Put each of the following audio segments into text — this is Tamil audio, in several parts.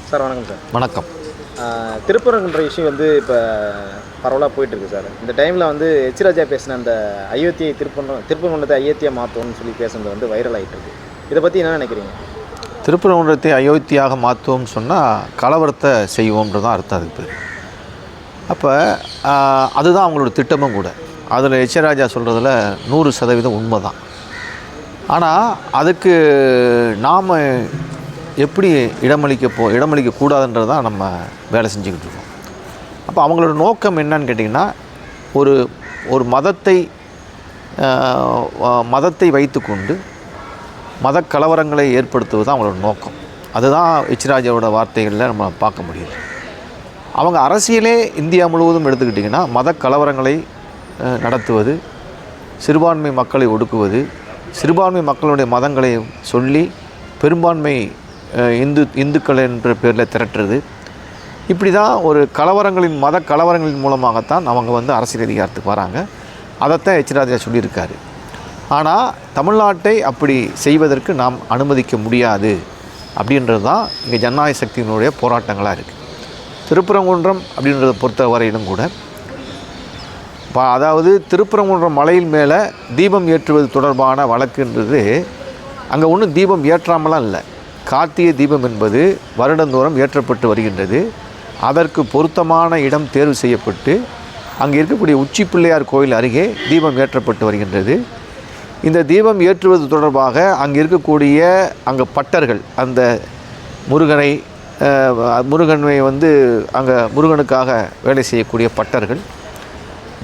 சார் வணக்கம் சார். வணக்கம். திருப்பரங்குன்ற இஷ்யூ வந்து இப்போ பரவலாக போயிட்டுருக்கு சார். இந்த டைமில் வந்து எச் ராஜா பேசின அந்த அயோத்தியை திருப்பரங்குன்றத்தை அயோத்தியா மாற்றுவோம்னு சொல்லி பேசுனது வந்து வைரல் ஆகிட்டுருக்கு. இதை பற்றி என்ன நினைக்கிறீங்க? திருப்பரங்குன்றத்தை அயோத்தியாக மாற்றுவோம்னு சொன்னால் கலவரத்தை செய்வோம்ன்றது தான் அர்த்தம் அதுக்கு பேர். அப்போ அதுதான் அவங்களோட திட்டமும் கூட. அதில் எச் ராஜா சொல்கிறதுல 100% உண்மை தான். ஆனால் அதுக்கு நாம் எப்படி இடமளிக்கக்கூடாதுன்றது தான் நம்ம வேலை செஞ்சுக்கிட்டு இருக்கோம். அப்போ அவங்களோட நோக்கம் என்னன்னு கேட்டிங்கன்னா, ஒரு மதத்தை வைத்துக்கொண்டு மத கலவரங்களை ஏற்படுத்துவது தான் அவங்களோட நோக்கம். அதுதான் எச் ராஜாவோட வார்த்தைகளில் நம்ம பார்க்க முடியுது. அவங்க அரசியலே இந்தியா முழுவதும் எடுத்துக்கிட்டிங்கன்னா மத கலவரங்களை நடத்துவது, சிறுபான்மை மக்களை ஒடுக்குவது, சிறுபான்மை மக்களுடைய மதங்களை சொல்லி பெரும்பான்மை இந்துக்கள் என்ற பேரில் திரட்டுறது, இப்படி தான் ஒரு மத கலவரங்களின் மூலமாகத்தான் அவங்க வந்து அரசியல் அதிகாரத்துக்கு வராங்க. அதைத்தான் எச் ராஜா சொல்லியிருக்காரு. ஆனால் தமிழ்நாட்டை அப்படி செய்வதற்கு நாம் அனுமதிக்க முடியாது அப்படின்றது தான் இங்கே ஜனநாயக சக்தியினுடைய போராட்டங்களாக இருக்குது. திருப்பரங்குன்றம் அப்படின்றத பொறுத்த வரையிலும் கூட அதாவது திருப்பரங்குன்றம் மலையின் மேலே தீபம் ஏற்றுவது தொடர்பான வழக்குன்றது அங்கே ஒன்றும் தீபம் ஏற்றாமலாம் இல்லை. கார்த்திகை தீபம் என்பது வருடந்தோறும் ஏற்றப்பட்டு வருகின்றது. அதற்கு பொருத்தமான இடம் தேர்வு செய்யப்பட்டு அங்கே இருக்கக்கூடிய உச்சி பிள்ளையார் கோயில் அருகே தீபம் ஏற்றப்பட்டு வருகின்றது. இந்த தீபம் ஏற்றுவது தொடர்பாக அங்கே இருக்கக்கூடிய பட்டர்கள், அந்த முருகனை வந்து அங்கே முருகனுக்காக வேலை செய்யக்கூடிய பட்டர்கள்,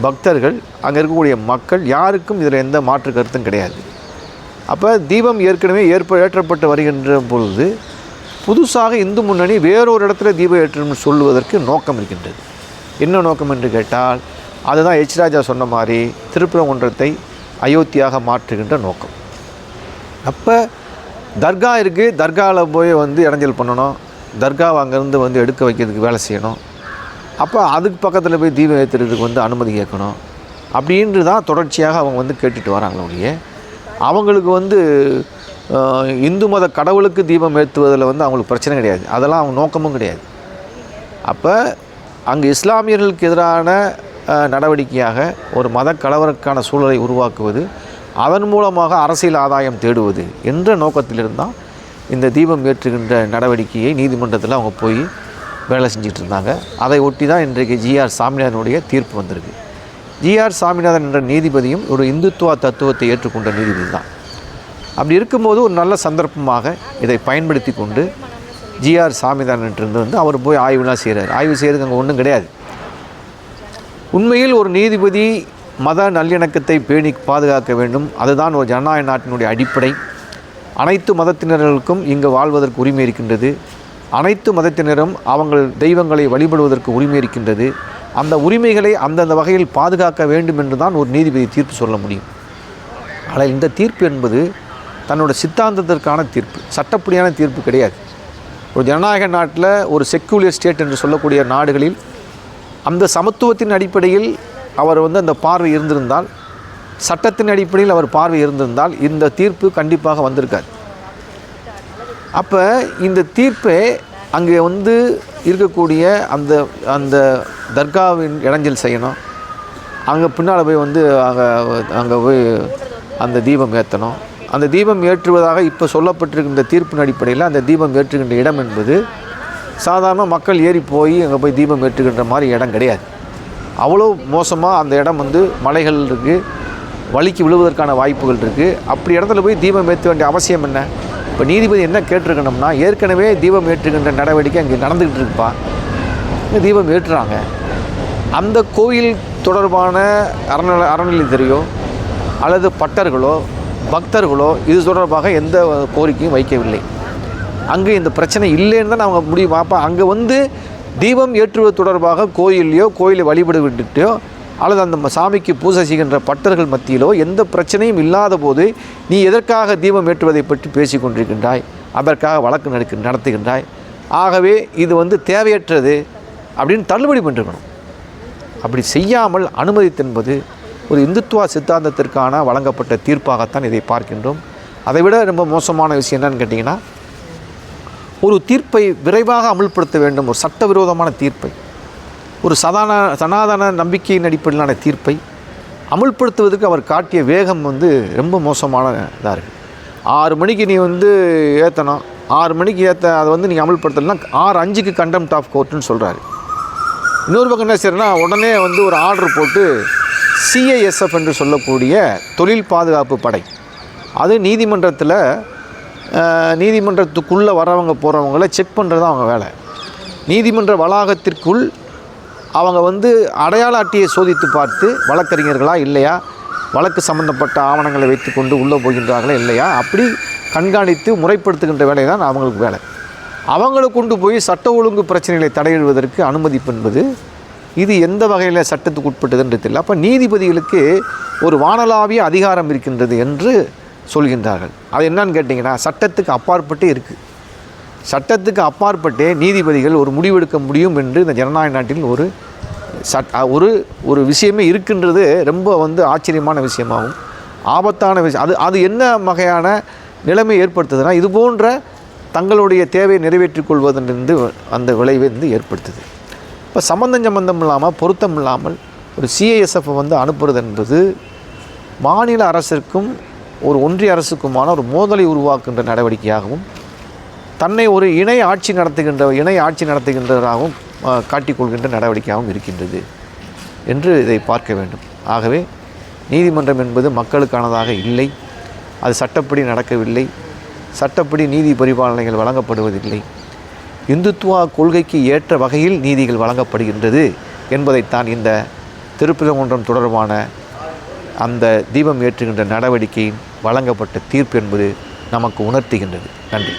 பக்தர்கள், அங்கே இருக்கக்கூடிய மக்கள் யாருக்கும் இதில் எந்த மாற்று கருத்தும் கிடையாது. அப்போ தீபம் ஏற்கனவே ஏற்றப்பட்டு வருகின்ற பொழுது புதுசாக இந்து முன்னணி வேறொரு இடத்துல தீபம் ஏற்றணும்னு சொல்லுவதற்கு நோக்கம் இருக்கின்றது. என்ன நோக்கம் என்று கேட்டால், அதுதான் எச் ராஜா சொன்ன மாதிரி திருப்பரங்குன்றத்தை அயோத்தியாக மாற்றுகின்ற நோக்கம். அப்போ தர்கா இருக்குது, தர்காவில் போய் வந்து இடைஞ்சல் பண்ணணும், தர்காவை அங்கேருந்து வந்து எடுக்க வைக்கிறதுக்கு வேலை செய்யணும், அப்போ அதுக்கு பக்கத்தில் போய் தீபம் ஏற்றுறதுக்கு வந்து அனுமதி கேட்கணும் அப்படின்ட்டு தான் தொடர்ச்சியாக அவங்க வந்து கேட்டுட்டு வராங்களே ஒழிய, அவங்களுக்கு வந்து இந்து மத கடவுளுக்கு தீபம் ஏற்றுவதில் வந்து அவங்களுக்கு பிரச்சனை கிடையாது. அதெல்லாம் அவங்க நோக்கமும் கிடையாது. அப்போ அங்கே இஸ்லாமியர்களுக்கு எதிரான நடவடிக்கையாக ஒரு மத கலவரக்கான சூழலை உருவாக்குவது, அதன் மூலமாக அரசியல் ஆதாயம் தேடுவது என்ற நோக்கத்திலிருந்தால் இந்த தீபம் ஏற்றுகின்ற நடவடிக்கையை நீதிமன்றத்தில் அவங்க போய் வேலை செஞ்சுட்டு இருந்தாங்க. அதை ஒட்டி தான் இன்றைக்கு ஜிஆர் சாமிநாதனுடைய தீர்ப்பு வந்திருக்கு. ஜிஆர் சாமிநாதன் என்ற நீதிபதியும் ஒரு இந்துத்துவ தத்துவத்தை ஏற்றுக்கொண்ட நீதிபதி தான். அப்படி இருக்கும்போது ஒரு நல்ல சந்தர்ப்பமாக இதை பயன்படுத்தி கொண்டு ஜிஆர் சாமிநாதன்கிட்ட வந்து அவர் போய் ஆய்வுலாம் செய்கிறார். ஆய்வு செய்கிறதுக்கு அங்கே ஒன்றும் கிடையாது. உண்மையில் ஒரு நீதிபதி மத நல்லிணக்கத்தை பேணி பாதுகாக்க வேண்டும். அதுதான் ஒரு ஜனநாயக நாட்டினுடைய அடிப்படை. அனைத்து மதத்தினர்களுக்கும் இங்கு வாழ்வதற்கு உரிமை இருக்கின்றது. அனைத்து மதத்தினரும் அவங்கள் தெய்வங்களை வழிபடுவதற்கு உரிமை இருக்கின்றது. அந்த உரிமைகளை அந்தந்த வகையில் பாதுகாக்க வேண்டும் என்று தான் ஒரு நீதிபதி தீர்ப்பு சொல்ல முடியும். ஆனால் இந்த தீர்ப்பு என்பது தன்னோட சித்தாந்தத்திற்கான தீர்ப்பு, சட்டப்படியான தீர்ப்பு கிடையாது. ஒரு ஜனநாயக நாட்டில், ஒரு செக்குலர் ஸ்டேட் என்று சொல்லக்கூடிய நாடுகளில் அந்த சமத்துவத்தின் அடிப்படையில் அவர் வந்து அந்த பார்வை இருந்திருந்தால், சட்டத்தின் அடிப்படையில் அவர் பார்வை இருந்திருந்தால் இந்த தீர்ப்பு கண்டிப்பாக வந்திருக்காது. அப்போ இந்த தீர்ப்பை அங்கே வந்து இருக்கக்கூடிய அந்த தர்காவின் இடைஞ்சல் செய்யணும், அங்கே பின்னால் போய் வந்து அங்கே போய் அந்த தீபம் ஏற்றணும். அந்த தீபம் ஏற்றுவதாக இப்போ சொல்லப்பட்டிருக்கின்ற தீர்ப்பின் அடிப்படையில் அந்த தீபம் ஏற்றுகின்ற இடம் என்பது சாதாரண மக்கள் ஏறி போய் அங்கே போய் தீபம் ஏற்றுகின்ற மாதிரி இடம் கிடையாது. அவ்வளோ மோசமாக அந்த இடம் வந்து மலைகள் இருக்குது, வலிக்கு விழுவதற்கான வாய்ப்புகள் இருக்குது. அப்படி இடத்துல போய் தீபம் ஏற்ற வேண்டிய அவசியம் என்ன? இப்போ நீதிபதி என்ன கேட்டிருக்கணும்னா, ஏற்கனவே தீபம் ஏற்றுகின்ற நடவடிக்கை அங்கே நடந்துக்கிட்டு இருக்குப்பா, தீபம் ஏற்றுறாங்க, அந்த கோயில் தொடர்பான அறநிலையத்துறையோ அல்லது பட்டர்களோ பக்தர்களோ இது தொடர்பாக எந்த கோரிக்கையும் வைக்கவில்லை. அங்கே இந்த பிரச்சனை இல்லைன்னு தான் அவங்க முடியும். அப்போ அங்கே வந்து தீபம் ஏற்றுவது தொடர்பாக கோயிலை வழிபட விட்டுட்டோ அல்லது அந்த சாமிக்கு பூஜை செய்கின்ற பட்டர்கள் மத்தியிலோ எந்த பிரச்சனையும் இல்லாத போது நீ எதற்காக தீபம் ஏற்றுவதை பற்றி பேசி கொண்டிருக்கின்றாய், அதற்காக வழக்கு நடத்துகின்றாய், ஆகவே இது வந்து தேவையற்றது அப்படின்னு தள்ளுபடி பண்ணிருக்கணும். அப்படி செய்யாமல் அனுமதித்தென்பது ஒரு இந்துத்துவ சித்தாந்தத்திற்கான வழங்கப்பட்ட தீர்ப்பாகத்தான் இதை பார்க்கின்றோம். அதை விட ரொம்ப மோசமான விஷயம் என்னன்னு கேட்டிங்கன்னா, ஒரு தீர்ப்பை விரைவாக அமுல்படுத்த வேண்டும். ஒரு சட்டவிரோதமான தீர்ப்பை, ஒரு சனாதன நம்பிக்கையின் அடிப்படையிலான தீர்ப்பை அமுல்படுத்துவதற்கு அவர் காட்டிய வேகம் வந்து ரொம்ப மோசமான இதாக இருக்குது. 6 மணிக்கு நீ வந்து ஏற்றணும், 6 மணிக்கு ஏற்ற அதை வந்து நீங்கள் அமுல்படுத்தலைன்னா 6:05க்கு கண்டெம்ட் ஆஃப் கோர்ட்டுன்னு சொல்கிறாரு. இன்னொரு பக்கம் என்ன செய்யறேன்னா, உடனே வந்து ஒரு ஆர்டர் போட்டு சிஐஎஸ்எஃப் என்று சொல்லக்கூடிய தொழில் பாதுகாப்பு படை, அது நீதிமன்றத்துக்குள்ளே வரவங்க போகிறவங்கள செக் பண்ணுறது அவங்க வேலை. நீதிமன்ற வளாகத்திற்குள் அவங்க வந்து அடையாள அட்டையை சோதித்து பார்த்து வழக்கறிஞர்களா இல்லையா, வழக்கு சம்பந்தப்பட்ட ஆவணங்களை வைத்துக்கொண்டு உள்ளே போகின்றார்களா இல்லையா, அப்படி கண்காணித்து முறைப்படுத்துகின்ற வேலை தான் அவங்களுக்கு வேலை. அவங்களை கொண்டு போய் சட்ட ஒழுங்கு பிரச்சனைகளை தடையிடுவதற்கு அனுமதிப்பென்பது இது எந்த வகையில் சட்டத்துக்கு உட்பட்டதுன்னு தெரியல. அப்போ நீதிபதிகளுக்கு ஒரு வானளாவிய அதிகாரம் இருக்கின்றது என்று சொல்கின்றார்கள். அது என்னன்னு கேட்டிங்கன்னா, சட்டத்துக்கு அப்பாற்பட்டே இருக்குது. சட்டத்துக்கு அப்பாற்பட்டே நீதிபதிகள் ஒரு முடிவெடுக்க முடியும் என்று இந்த ஜனநாயக நாட்டில் ஒரு விஷயமே இருக்கின்றது. ரொம்ப வந்து ஆச்சரியமான விஷயமாகவும் ஆபத்தான விஷயம். அது என்ன வகையான நிலைமை ஏற்படுத்துதுன்னா, இது போன்ற தங்களுடைய தேவையை நிறைவேற்றிக் கொள்வதிலிருந்து அந்த விளைவை வந்து ஏற்படுத்துது. இப்போ சம்பந்தம் இல்லாமல் பொருத்தம் இல்லாமல் ஒரு சிஐஎஸ்எஃப்பை வந்து அனுப்புறது என்பது மாநில அரசிற்கும் ஒரு ஒன்றிய அரசுக்குமான ஒரு மோதலை உருவாக்குகின்ற நடவடிக்கையாகவும், தன்னை ஒரு இணை ஆட்சி நடத்துகின்றவராகவும் காட்டிக்கொள்கின்ற நடவடிக்கையாகவும் இருக்கின்றது என்று இதை பார்க்க வேண்டும். ஆகவே நீதிமன்றம் என்பது மக்களுக்கானதாக இல்லை, அது சட்டப்படி நடக்கவில்லை, சட்டப்படி நீதி பரிபாலனைகள் வழங்கப்படுவதில்லை, இந்துத்துவா கொள்கைக்கு ஏற்ற வகையில் நீதிகள் வழங்கப்படுகின்றது என்பதைத்தான் இந்த திருப்பரங்குன்றம் தொடர்பான அந்த தீபம் ஏற்றுகின்ற நடவடிக்கையின் வழங்கப்பட்ட தீர்ப்பு என்பது நமக்கு உணர்த்துகின்றது. நன்றி.